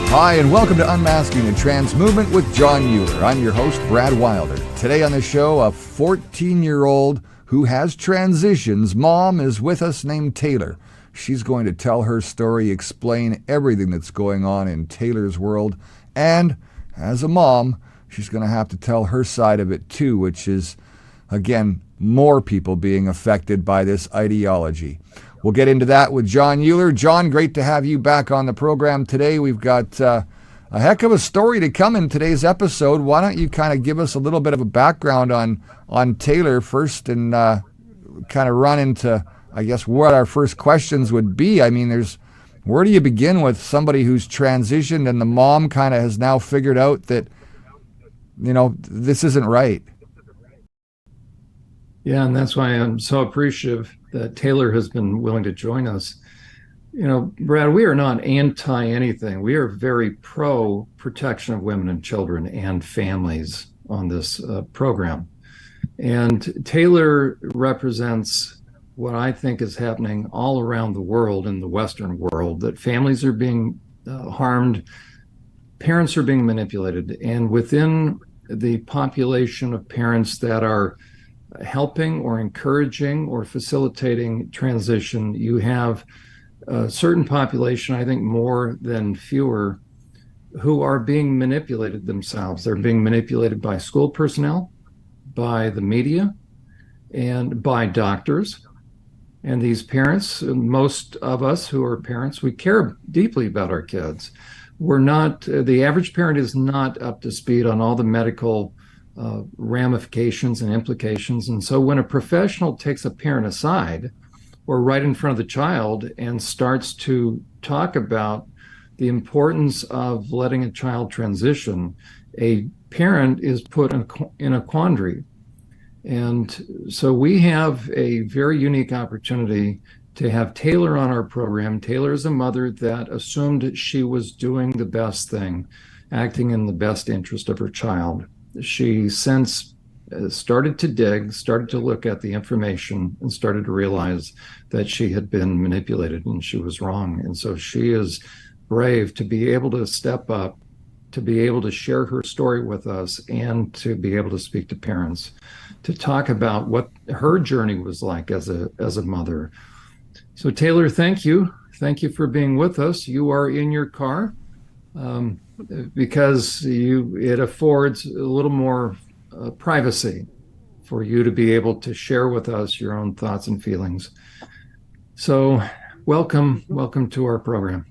Hi, and welcome to Unmasking the Trans Movement with John Uhler. I'm your host, Brad Wilder. Today on the show, a 14-year-old who has transitions mom is with us named Talor. She's going to tell her story, explain everything that's going on in Talor's world, and as a mom, she's going to have to tell her side of it too, which is, again, more people being affected by this ideology. We'll get into that with John Uhler. John, great to have you back on the program today. We've got a heck of a story to come in today's episode. Why don't you kind of give us a little bit of a background on Talor first and kind of run into, I guess, what our first questions would be. I mean, where do you begin with somebody who's transitioned and the mom kind of has now figured out that, you know, this isn't right? Yeah, and that's why I'm so appreciative that Talor has been willing to join us. You know, Brad, we are not anti anything. We are very pro protection of women and children and families on this program. And Talor represents what I think is happening all around the world, in the Western world, that families are being harmed, parents are being manipulated, and within the population of parents that are helping or encouraging or facilitating transition, you have a certain population, I think more than fewer, who are being manipulated themselves. They're being manipulated by school personnel, by the media, and by doctors. And these parents, most of us who are parents, we care deeply about our kids. The average parent is not up to speed on all the medical ramifications and implications. And so when a professional takes a parent aside or right in front of the child and starts to talk about the importance of letting a child transition, a parent is put in a quandary. And so we have a very unique opportunity to have Talor on our program. Talor is a mother that assumed she was doing the best thing, acting in the best interest of her child. She since started to dig, started to look at the information, and started to realize that she had been manipulated and she was wrong. And so she is brave to be able to step up, to be able to share her story with us, and to be able to speak to parents, to talk about what her journey was like as a mother. So Talor, thank you. Thank you for being with us. You are in your car. Because it affords a little more privacy for you to be able to share with us your own thoughts and feelings. So welcome to our program.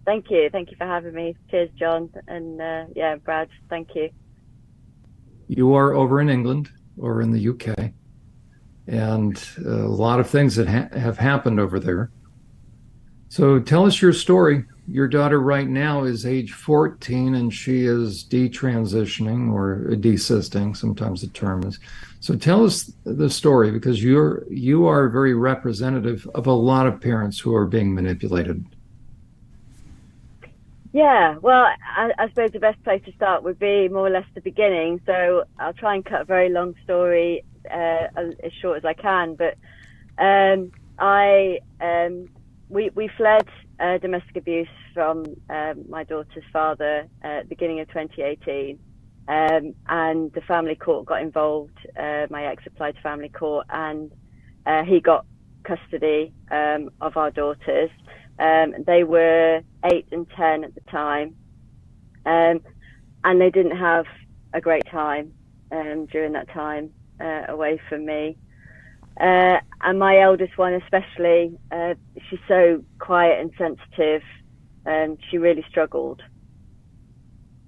Thank you for having me. Cheers, John, and Brad, thank you. You are over in England or in the UK, and a lot of things that have happened over there. So tell us your story. Your daughter right now is age 14 and she is detransitioning or desisting, sometimes the term is. So tell us the story, because you are very representative of a lot of parents who are being manipulated. Yeah, well, I suppose the best place to start would be more or less the beginning. So I'll try and cut a very long story as short as I can. But we fled domestic abuse from my daughter's father at the beginning of 2018, and the family court got involved. My ex applied to family court, and he got custody of our daughters. They were 8 and 10 at the time, and they didn't have a great time during that time away from me. And my eldest one especially, she's so quiet and sensitive, and she really struggled.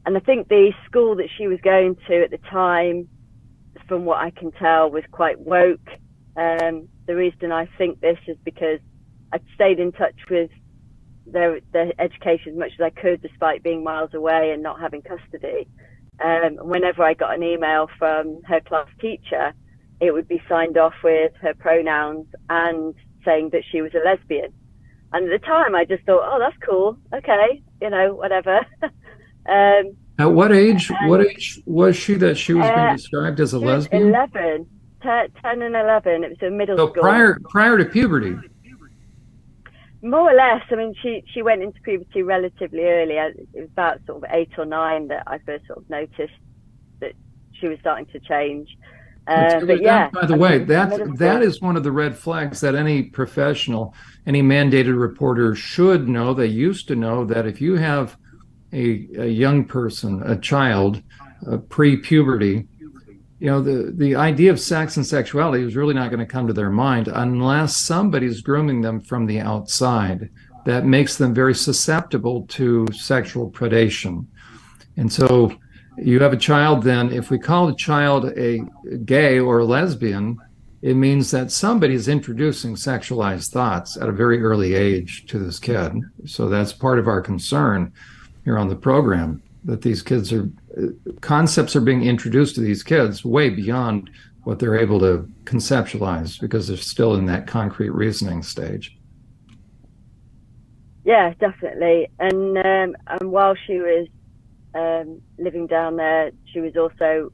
And I think the school that she was going to at the time, from what I can tell, was quite woke. The reason I think this is because I stayed in touch with their education as much as I could, despite being miles away and not having custody. Whenever I got an email from her class teacher, it would be signed off with her pronouns and saying that she was a lesbian. And at the time, I just thought, oh, that's cool. Okay, whatever. At what age was she that she was being described as a lesbian? 10 and 11. It was a middle school. So prior to puberty. more or less. I mean, she went into puberty relatively early. It was about sort of 8 or 9 that I first sort of noticed that she was starting to change. But yeah, by the way, that is one of the red flags that any professional, any mandated reporter should know. They used to know that if you have a young person, a child, pre-puberty, the idea of sex and sexuality is really not going to come to their mind unless somebody's grooming them from the outside. That makes them very susceptible to sexual predation. And so you have a child, then if we call the child a gay or a lesbian, it means that somebody is introducing sexualized thoughts at a very early age to this kid. So that's part of our concern here on the program, that these concepts are being introduced to these kids way beyond what they're able to conceptualize because they're still in that concrete reasoning stage. Yeah, definitely. And while she was living down there, she was also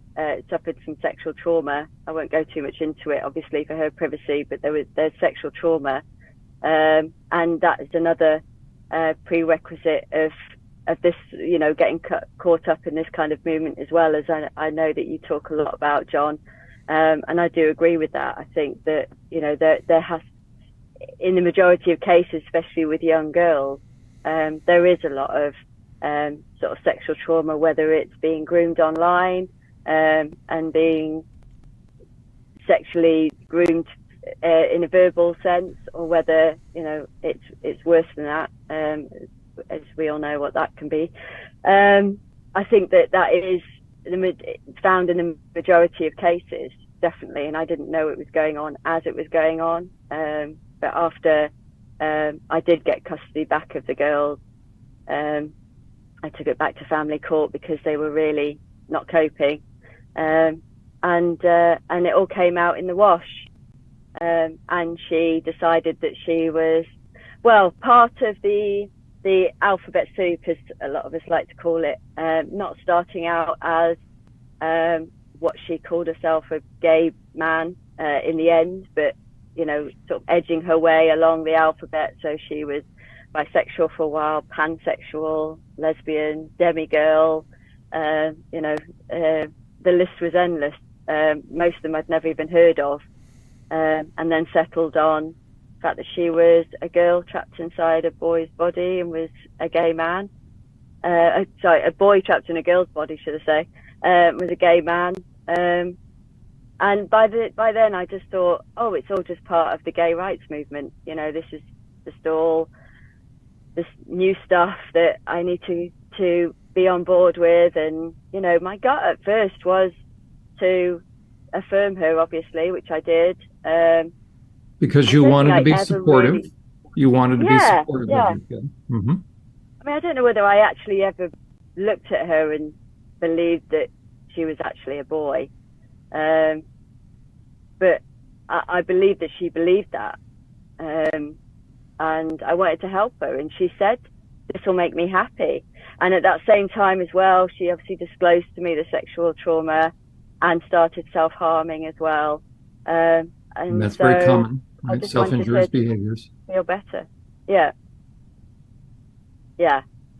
suffered some sexual trauma. I won't go too much into it, obviously, for her privacy, but there's sexual trauma, and that is another prerequisite of this, getting caught up in this kind of movement, as well as I know that you talk a lot about, John, and I do agree with that. I think that there has, in the majority of cases, especially with young girls, there is a lot of sort of sexual trauma, whether it's being groomed online and being sexually groomed in a verbal sense, or whether it's worse than that, as we all know what that can be. I think that is found in the majority of cases, definitely, and I didn't know it was going on as it was going on, but after I did get custody back of the girls, I took it back to family court because they were really not coping, and it all came out in the wash, and she decided that she was, well, part of the alphabet soup, as a lot of us like to call it, not starting out as what she called herself, a gay man, in the end, but sort of edging her way along the alphabet. So she was bisexual for a while, pansexual, lesbian, demigirl, the list was endless. Most of them I'd never even heard of, and then settled on the fact that she was a girl trapped inside a boy's body and was a gay man. Sorry, a boy trapped in a girl's body, should I say, was a gay man. And by then I just thought, oh, it's all just part of the gay rights movement. This is just all this new stuff that I need to be on board with. And my gut at first was to affirm her, obviously, which I did, because you wanted to be supportive. You wanted to be supportive of your kid. Mm-hmm. I mean, I don't know whether I actually ever looked at her and believed that she was actually a boy, but I believed that she believed that, and I wanted to help her, and she said, this will make me happy. And at that same time as well, she obviously disclosed to me the sexual trauma and started self-harming as well, and that's so very common, right? Self-injurious behaviors. Feel better. Yeah,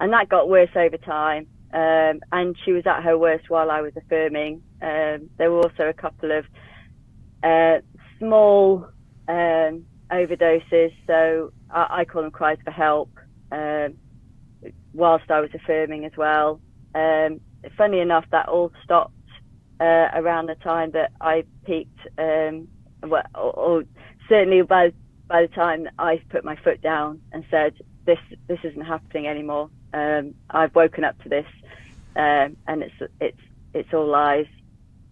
and that got worse over time, and she was at her worst while I was affirming. There were also a couple of small overdoses, so I call them cries for help, whilst I was affirming as well. Funny enough, that all stopped around the time that I peaked, or certainly by the time that I put my foot down and said, this isn't happening anymore. I've woken up to this, and it's all lies,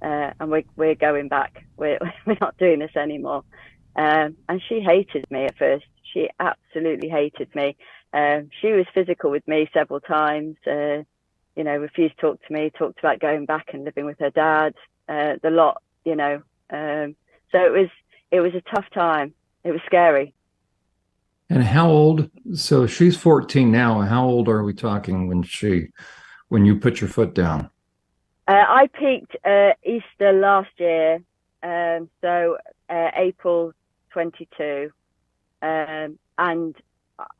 and we're going back. We're not doing this anymore. And she hated me at first. She absolutely hated me. She was physical with me several times. Refused to talk to me. Talked about going back and living with her dad. The lot. So it was a tough time. It was scary. And how old? So she's 14 now. How old are we talking when you put your foot down? I peaked Easter last year, so April 22, and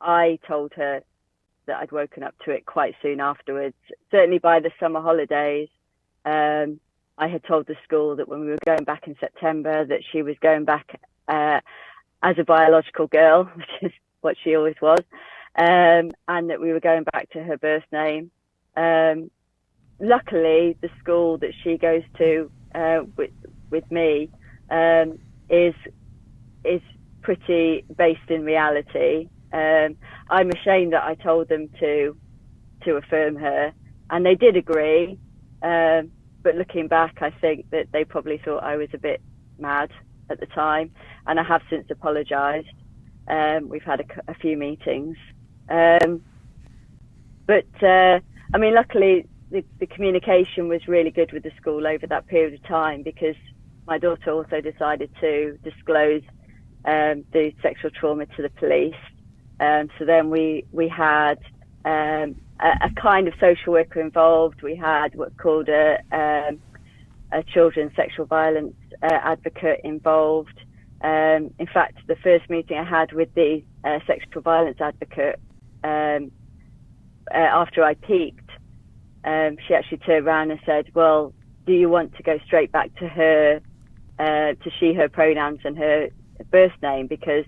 I told her that I'd woken up to it quite soon afterwards. Certainly by the summer holidays, I had told the school that when we were going back in September, that she was going back as a biological girl, which is what she always was, and that we were going back to her birth name. Luckily, the school that she goes to with me is pretty based in reality. I'm ashamed that I told them to affirm her, and they did agree. But looking back, I think that they probably thought I was a bit mad at the time, and I have since apologised. We've had a few meetings, but I mean, luckily the communication was really good with the school over that period of time, because my daughter also decided to disclose the sexual trauma to the police. So then we had a kind of social worker involved. We had what's called a children's sexual violence advocate involved. In fact, the first meeting I had with the sexual violence advocate, after I peaked, she actually turned around and said, well, do you want to go straight back to her, to she, her pronouns and her birth name? Because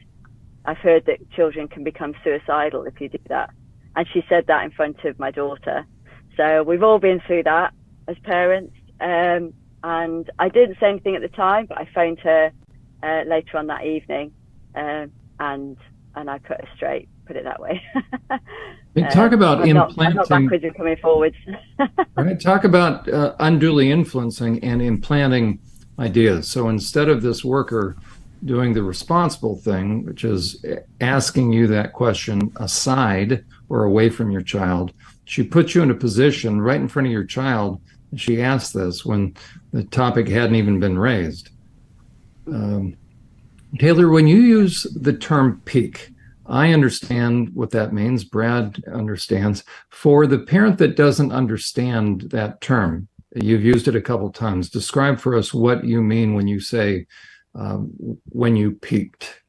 I've heard that children can become suicidal if you do that. And she said that in front of my daughter. So we've all been through that as parents. And I didn't say anything at the time, but I phoned her later on that evening, and I put her straight, put it that way. Talk about I'm implanting. not backwards and coming forwards. Right. Talk about unduly influencing and implanting ideas. So instead of this worker doing the responsible thing, which is asking you that question aside or away from your child, she puts you in a position right in front of your child, and she asked this when the topic hadn't even been raised. Talor, when you use the term peak, I understand what that means. Brad understands. For the parent that doesn't understand that term, you've used it a couple of times. Describe for us what you mean when you say when you peaked.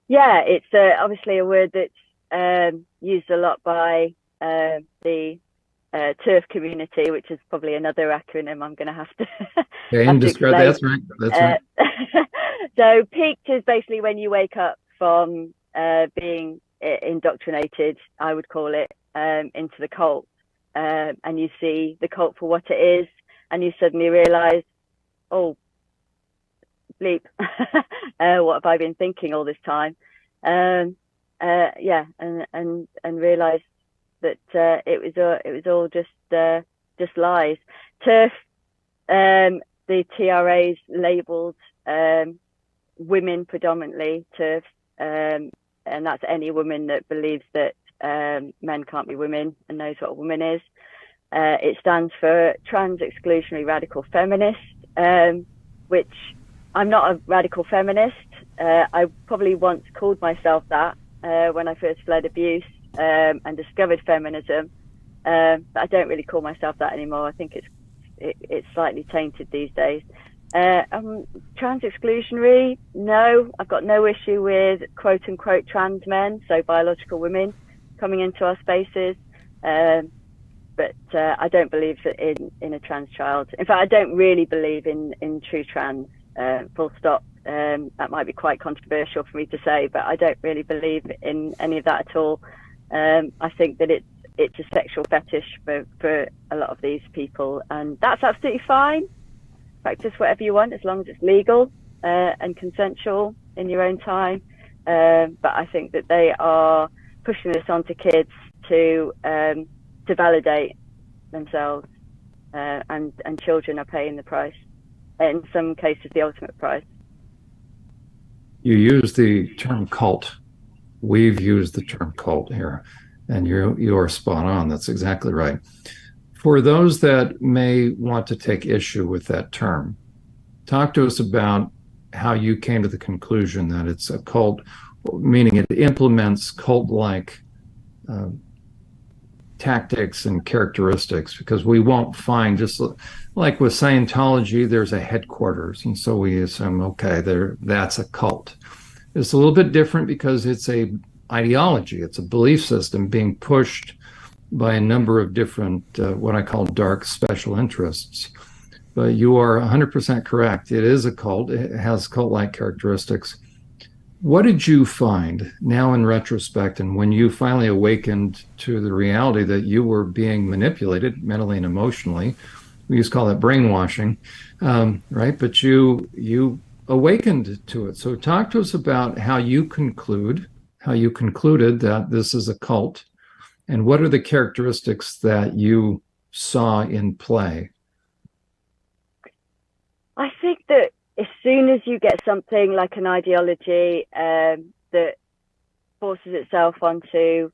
Yeah, it's obviously a word that's used a lot by the TERF community, which is probably another acronym I'm going to have to. Okay, and describe. That's right. That's right. So peaked is basically when you wake up from being indoctrinated, I would call it, into the cult, and you see the cult for what it is, and you suddenly realise, oh, bleep, what have I been thinking all this time? And realise that it was all just lies. TERF, the TRA's labelled women predominantly TERF, and that's any woman that believes that men can't be women and knows what a woman is. It stands for trans exclusionary radical feminist, which I'm not a radical feminist. I probably once called myself that when I first fled abuse and discovered feminism, but I don't really call myself that anymore. I think it's slightly tainted these days. Trans exclusionary, no, I've got no issue with quote unquote trans men, so biological women coming into our spaces, but I don't believe in a trans child. In fact, I don't really believe in true trans, full stop. That might be quite controversial for me to say, but I don't really believe in any of that at all. I think that it's a sexual fetish for a lot of these people, and that's absolutely fine. Practice whatever you want as long as it's legal and consensual in your own time. But I think that they are pushing this onto kids to validate themselves, and children are paying the price. In some cases, the ultimate price. You use the term cult. We've used the term cult here, and you are spot on. That's exactly right. For those that may want to take issue with that term, talk to us about how you came to the conclusion that it's a cult, meaning it implements cult-like tactics and characteristics, because we won't find, just like with Scientology, there's a headquarters, and so we assume, okay, that's a cult. It's a little bit different because it's a ideology. It's a belief system being pushed by a number of different, what I call dark special interests. But you are 100% correct. It is a cult. It has cult-like characteristics. What did you find now in retrospect, and when you finally awakened to the reality that you were being manipulated mentally and emotionally? We used to call that brainwashing, right? But you awakened to it. So talk to us about how you concluded that this is a cult, and what are the characteristics that you saw in play? I think that as soon as you get something like an ideology that forces itself onto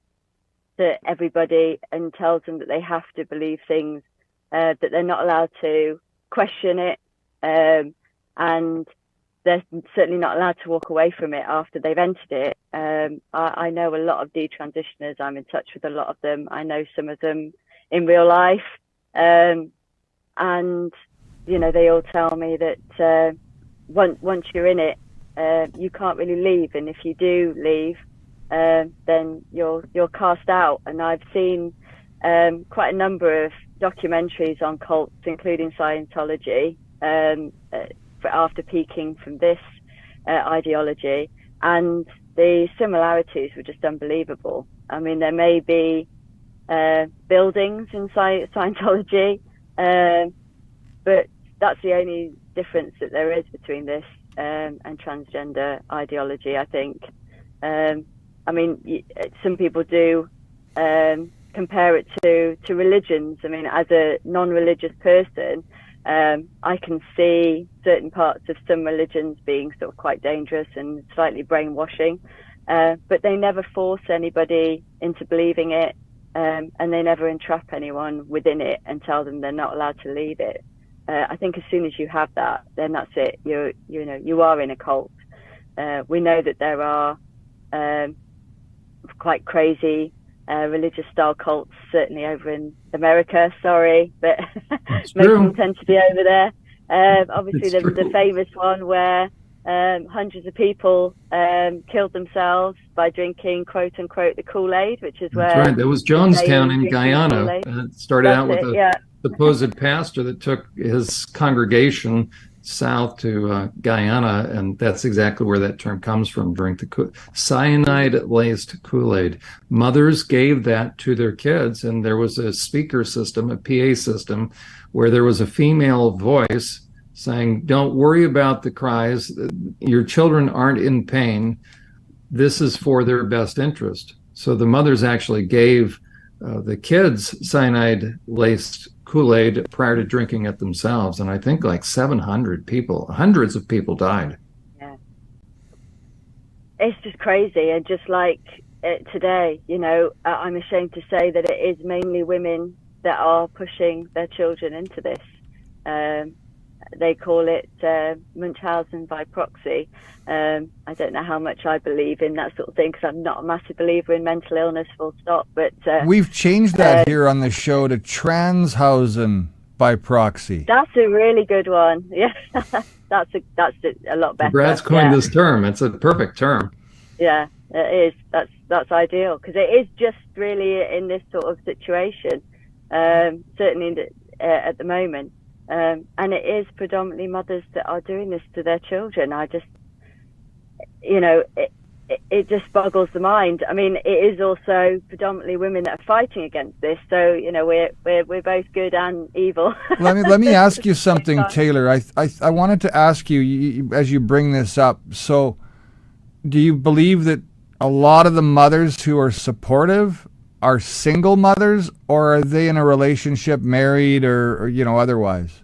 everybody and tells them that they have to believe things, that they're not allowed to question it, and they're certainly not allowed to walk away from it after they've entered it. I know a lot of detransitioners. I'm in touch with a lot of them. I know some of them in real life. And, you know, they all tell me that once you're in it, you can't really leave. And if you do leave, then you're cast out. And I've seen quite a number of documentaries on cults, including Scientology, after peaking from this ideology, and the similarities were just unbelievable. I mean, there may be buildings in Scientology, but that's the only difference that there is between this and transgender ideology, I think. I mean, some people do compare it to religions. I mean, as a non-religious person, I can see certain parts of some religions being sort of quite dangerous and slightly brainwashing, but they never force anybody into believing it, and they never entrap anyone within it and tell them they're not allowed to leave it. I think as soon as you have that, then that's it. You are in a cult. We know that there are quite crazy religious style cults, certainly over in America. Sorry, but most of them tend to be over there. Obviously, the famous one where hundreds of people killed themselves by drinking, quote unquote, the Kool-Aid, which is where. That's right. That was Jonestown in Guyana. It started out with a supposed pastor that took his congregation south to Guyana, and that's exactly where that term comes from. Drink the cyanide-laced Kool-Aid. Mothers gave that to their kids, and there was a speaker system, a PA system, where there was a female voice saying, "Don't worry about the cries. Your children aren't in pain. This is for their best interest." So the mothers actually gave the kids cyanide-laced Kool-Aid prior to drinking it themselves, and I think like 700 people, hundreds of people died. Yeah, it's just crazy. And just like today, you know, I'm ashamed to say that it is mainly women that are pushing their children into this. They call it Munchausen by proxy. I don't know how much I believe in that sort of thing, because I'm not a massive believer in mental illness, full stop. But we've changed that here on the show to Transhausen by proxy. That's a really good one. Yeah, that's a lot better. Brad's coined this term. It's a perfect term. Yeah, it is. That's ideal, because it is just really in this sort of situation, certainly at the moment. And it is predominantly mothers that are doing this to their children. I just, you know, it just boggles the mind. I mean, it is also predominantly women that are fighting against this. So, you know, we're both good and evil. Let me ask you something, Talor. I wanted to ask you as you bring this up. So, do you believe that a lot of the mothers who are supportive are single mothers, or are they in a relationship, married, or you know, otherwise?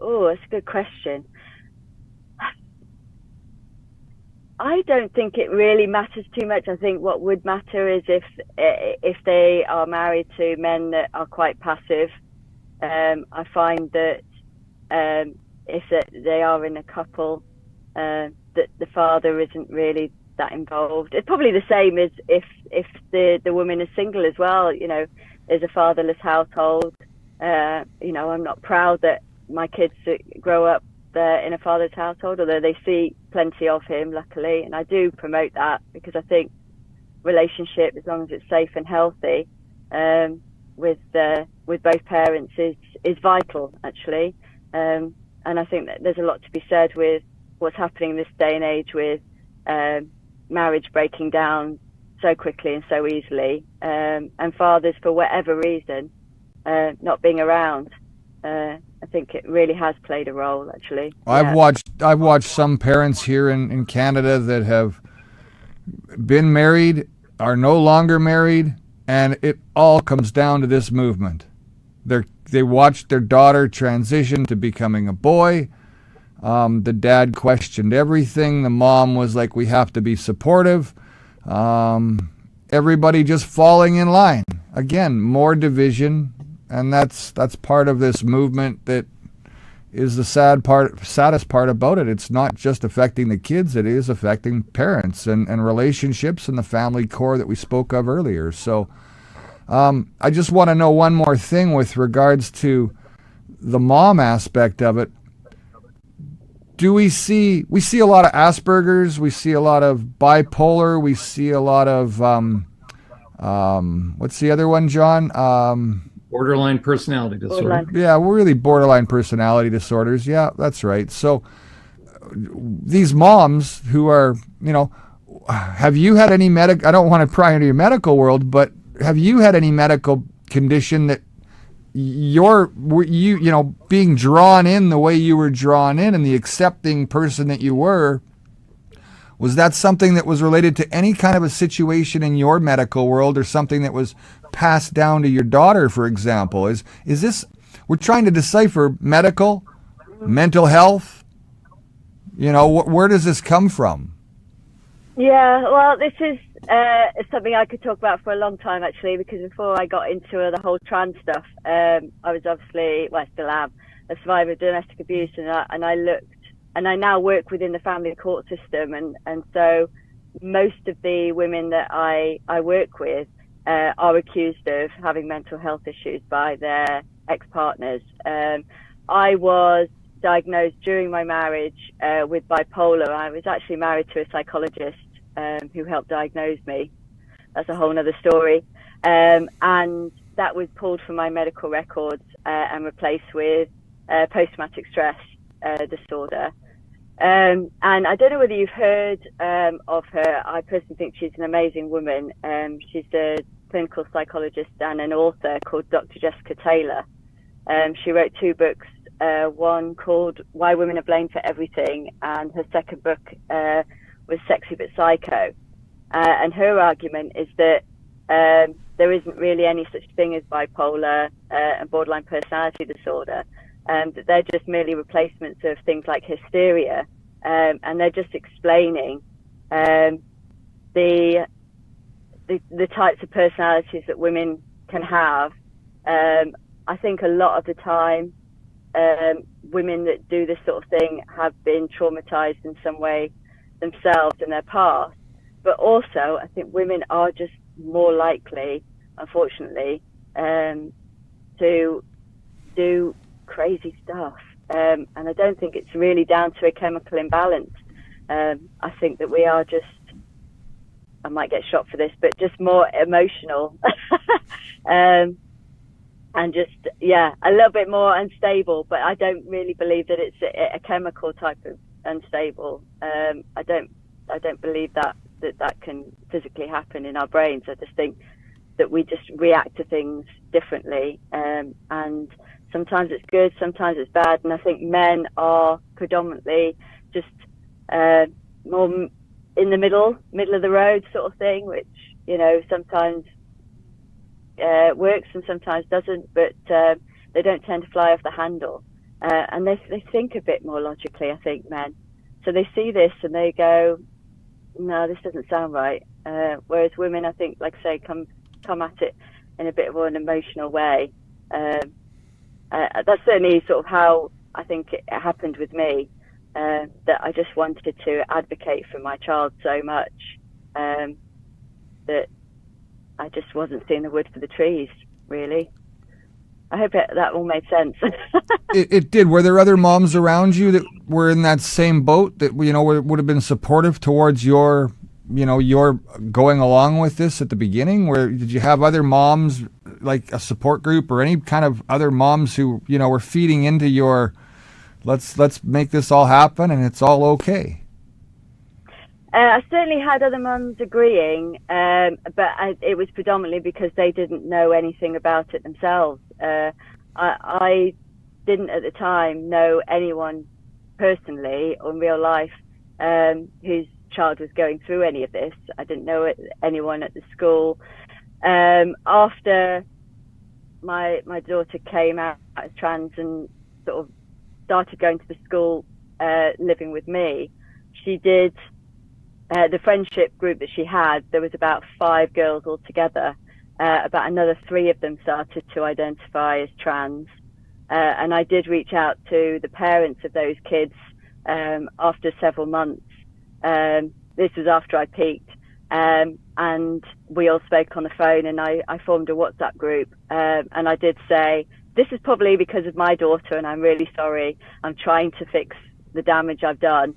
Oh, that's a good question. I don't think it really matters too much. I think what would matter is if they are married to men that are quite passive. I find that if they are in a couple, that the father isn't really that involved. It's probably the same as if the woman is single as well. You know, there's a fatherless household. You know, I'm not proud that my kids grow up in a father's household, although they see plenty of him, luckily. And I do promote that because I think relationship, as long as it's safe and healthy, with both parents is vital, actually. And I think that there's a lot to be said with what's happening this day and age with marriage breaking down so quickly and so easily, and fathers, for whatever reason, not being around. I think it really has played a role, actually. I've watched some parents here in Canada that have been married, are no longer married, and it all comes down to this movement. They watched their daughter transition to becoming a boy. The dad questioned everything. The mom was like, we have to be supportive. Everybody just falling in line. Again, more division, and that's part of this movement that is the saddest part about it. It's not just affecting the kids, it is affecting parents and relationships and the family core that we spoke of earlier. So I just want to know one more thing with regards to the mom aspect of it. We see a lot of Asperger's, we see a lot of bipolar, we see a lot of what's the other one, John? Borderline personality disorder. Yeah, we're really borderline personality disorders. Yeah, that's right. So these moms who are, have you had any I don't want to pry into your medical world, but have you had any medical condition that being drawn in the way you were drawn in and the accepting person that you were, was that something that was related to any kind of a situation in your medical world, or something that was passed down to your daughter, for example? Is this, we're trying to decipher medical, mental health, where does this come from? Yeah, well, this is something I could talk about for a long time, actually, because before I got into the whole trans stuff, I was obviously, well, I still am, a survivor of domestic abuse, and I now work within the family court system, and so most of the women that I work with are accused of having mental health issues by their ex-partners. I was diagnosed during my marriage with bipolar. I was actually married to a psychologist who helped diagnose me. That's a whole other story. And that was pulled from my medical records and replaced with post-traumatic stress disorder. And I don't know whether you've heard of her. I personally think she's an amazing woman. She's a clinical psychologist and an author called Dr. Jessica Talor. She wrote 2 books, one called Why Women Are Blamed for Everything, and her second book was Sexy But Psycho. And her argument is that there isn't really any such thing as bipolar and borderline personality disorder. That they're just merely replacements of things like hysteria, and they're just explaining the types of personalities that women can have. I think a lot of the time, women that do this sort of thing have been traumatized in some way themselves in their past, but also I think women are just more likely, unfortunately, to do crazy stuff, and I don't think it's really down to a chemical imbalance. I think that we are just, I might get shot for this, but just more emotional and just, a little bit more unstable, but I don't really believe that it's a chemical type of unstable. I don't believe that can physically happen in our brains. I just think that we just react to things differently, and sometimes it's good, sometimes it's bad. And I think men are predominantly just more in the middle of the road sort of thing, which, sometimes works and sometimes doesn't, but they don't tend to fly off the handle. And they think a bit more logically, I think, men. So they see this and they go, no, this doesn't sound right. Whereas women, I think, like I say, come at it in a bit of an emotional way. That's certainly sort of how I think it happened with me, that I just wanted to advocate for my child so much that I just wasn't seeing the wood for the trees, really. I hope that all made sense. It did. Were there other moms around you that were in that same boat that, would have been supportive towards your going along with this at the beginning? Did you have other moms, like a support group or any kind of other moms who, were feeding into your, let's make this all happen and it's all okay? I certainly had other mums agreeing, but it was predominantly because they didn't know anything about it themselves. I didn't at the time know anyone personally or in real life whose child was going through any of this. I didn't know anyone at the school. After my daughter came out as trans and sort of started going to the school, living with me, she did the friendship group that she had. There was about 5 girls altogether. About another 3 of them started to identify as trans. And I did reach out to the parents of those kids after several months. This was after I peaked. And we all spoke on the phone, and I formed a WhatsApp group. And I did say, this is probably because of my daughter, and I'm really sorry. I'm trying to fix the damage I've done.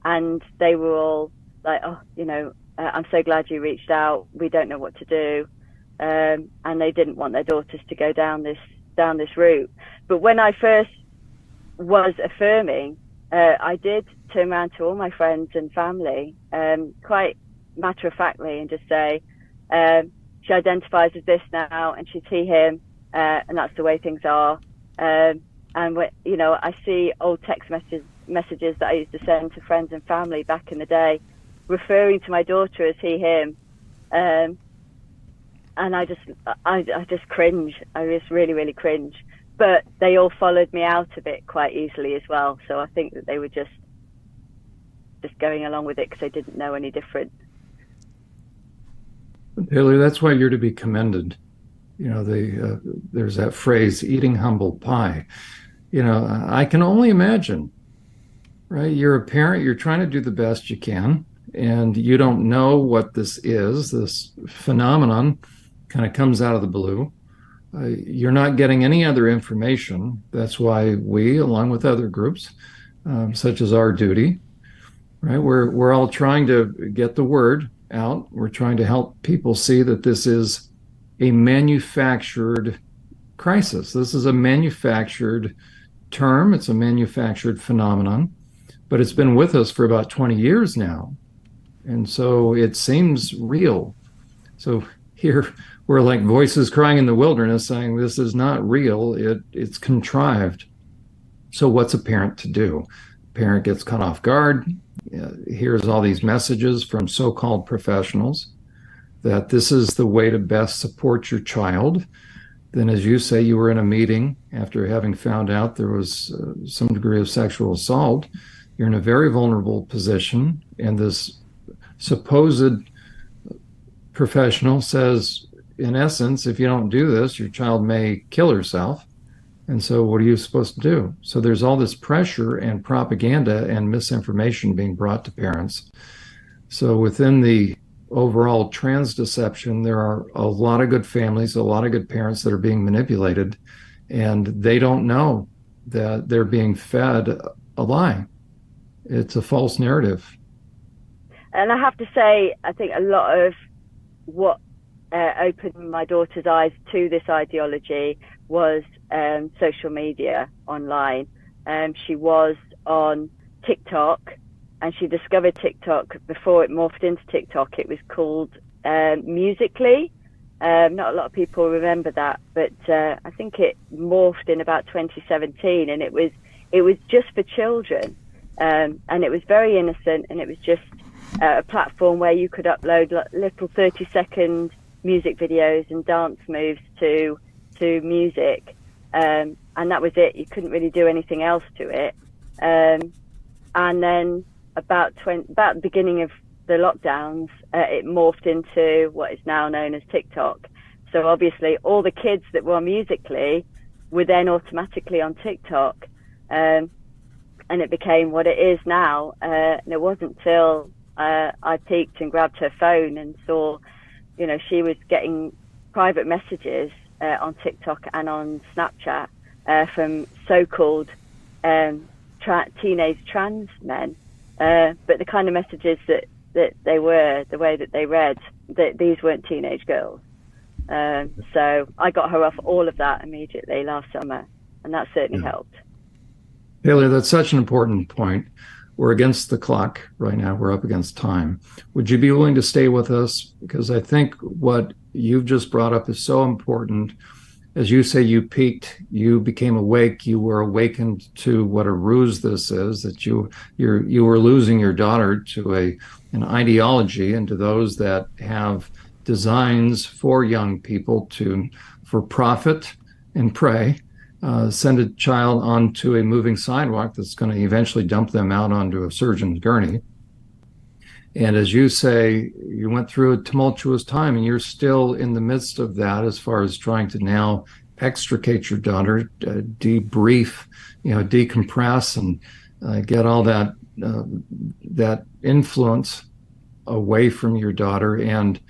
And they were all like, oh, I'm so glad you reached out. We don't know what to do. And they didn't want their daughters to go down this route. But when I first was affirming, I did turn around to all my friends and family, quite matter-of-factly, and just say, she identifies as this now, and she's he, him, and that's the way things are. And I see old text messages that I used to send to friends and family back in the day, referring to my daughter as he, him, and I just cringe. I just really, really cringe. But they all followed me out of it quite easily as well. So I think that they were just going along with it because they didn't know any different. Taylor, that's why you're to be commended. There's that phrase, eating humble pie. I can only imagine, right? You're a parent, you're trying to do the best you can, and you don't know what this is. This phenomenon kind of comes out of the blue. You're not getting any other information. That's why we, along with other groups, such as Our Duty, right? We're all trying to get the word out. We're trying to help people see that this is a manufactured crisis. This is a manufactured term. It's a manufactured phenomenon, but it's been with us for about 20 years now. And so it seems real. So here we're like voices crying in the wilderness saying this is not real, it's contrived. So what's a parent to do? Parent gets caught off guard, hears all these messages from so-called professionals that this is the way to best support your child. Then, as you say, you were in a meeting after having found out there was some degree of sexual assault. You're in a very vulnerable position, and this supposed professional says, in essence, if you don't do this, your child may kill herself. And so what are you supposed to do? So there's all this pressure and propaganda and misinformation being brought to parents. So within the overall trans deception, there are a lot of good families, a lot of good parents that are being manipulated, and they don't know that they're being fed a lie. It's a false narrative. And I have to say, I think a lot of what opened my daughter's eyes to this ideology was social media online. She was on TikTok, and she discovered TikTok before it morphed into TikTok. It was called Musical.ly. Not a lot of people remember that, but I think it morphed in about 2017, and it was just for children, and it was very innocent, and it was just a platform where you could upload little 30-second music videos and dance moves to music, and that was it. You couldn't really do anything else to it. And then about the beginning of the lockdowns, it morphed into what is now known as TikTok. So obviously all the kids that were on Musical.ly were then automatically on TikTok, and it became what it is now. And it wasn't till I peeked and grabbed her phone and saw, she was getting private messages on TikTok and on Snapchat from so-called teenage trans men, but the kind of messages that they were, the way that they read, that these weren't teenage girls. So I got her off all of that immediately last summer, and that certainly helped. Taylor, that's such an important point. We're against the clock right now. We're up against time. Would you be willing to stay with us? Because I think what you've just brought up is so important. As you say, you peaked, you became awake, you were awakened to what a ruse this is, that you were losing your daughter to an ideology and to those that have designs for young people for profit and prey. Send a child onto a moving sidewalk that's going to eventually dump them out onto a surgeon's gurney. And as you say, you went through a tumultuous time, and you're still in the midst of that as far as trying to now extricate your daughter, debrief, decompress, and get all that influence away from your daughter. And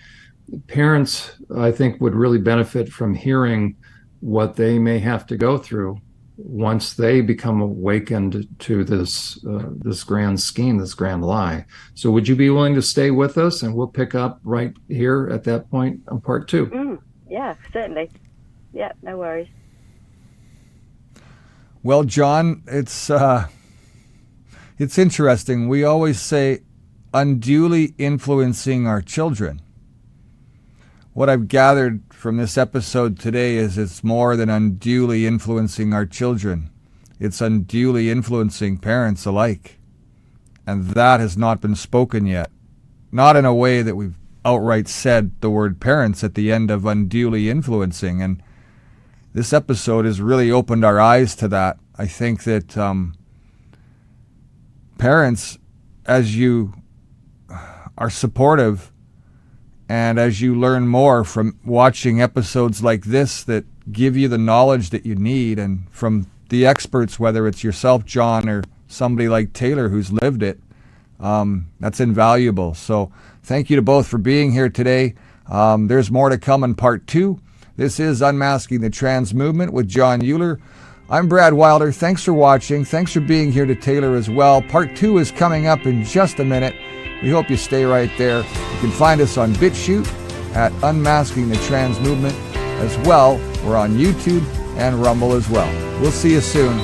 parents, I think, would really benefit from hearing what they may have to go through once they become awakened to this grand scheme, this grand lie. So would you be willing to stay with us, and we'll pick up right here at that point on part 2? Yeah, certainly. Yeah, no worries. Well, John, it's interesting. We always say unduly influencing our children. What I've gathered from this episode today is it's more than unduly influencing our children. It's unduly influencing parents alike. And that has not been spoken yet. Not in a way that we've outright said the word parents at the end of unduly influencing. And this episode has really opened our eyes to that. I think that parents, as you are supportive, and as you learn more from watching episodes like this that give you the knowledge that you need, and from the experts, whether it's yourself, John, or somebody like Talor who's lived it, that's invaluable. So thank you to both for being here today. There's more to come in part 2. This is Unmasking the Trans Movement with John Uhler. I'm Brad Wilder. Thanks for watching. Thanks for being here to Talor as well. Part 2 is coming up in just a minute. We hope you stay right there. You can find us on BitChute at Unmasking the Trans Movement as well. We're on YouTube and Rumble as well. We'll see you soon.